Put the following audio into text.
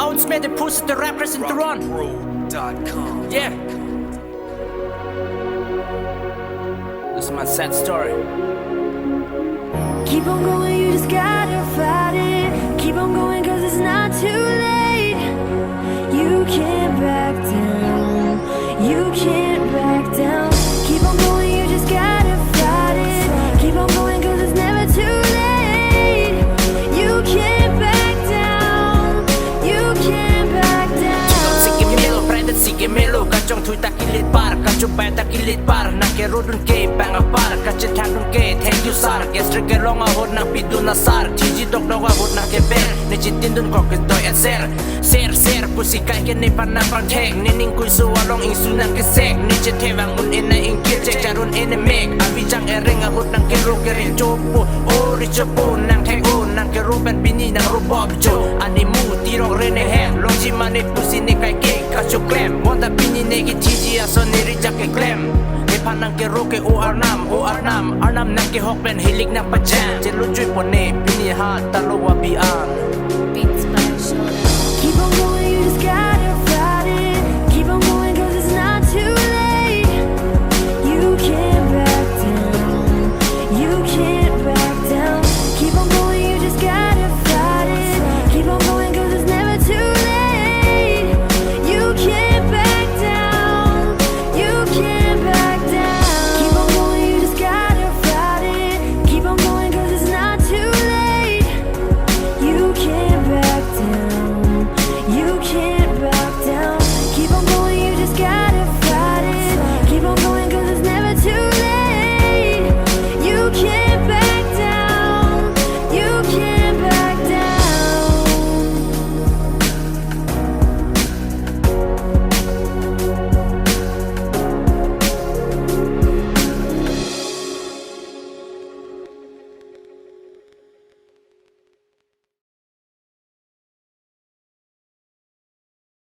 ounce made the push the rappers in the run. Yeah. This is my sad story. Keep on going, you just gotta fight it. Keep on going, cause it's not too late. You can't back down. You can't back down. Keep on going, you just gotta fight it. Keep on going, cause it's never too late. You can't back down. You can't back down. Sige melo, prende sige melo. Kachong thui ta kilit par, kachong bay ta kilit par. Nake rodun ke bang apar, kache thanun ke thank you sir. Gestre ke longa hod na pidu na sar. Chiji dok na wa hod na ke ber. Ne chitin dun kok ke toy at ser. Ser pusi kai ke ne pan na protect. Ne ning kui su along ing su na ke sek. Ne che te wang un in na ing ke che charun in a make. Avi jang e ring a hod nang ke ro ke rin chopu. O ri chopu nang thai o nang ke ro ben bini nang ro bob jo. Ani mu ti rong re ne hem. Long ji ma ne pusi ne kai ke ka chu klem. Wanda bini ne ki chiji a so ne ri jak ke klem. Panang ke roke o arnam nang ke hok pen hilik na pajam je lu chui pon ne pini ha talo wa bi an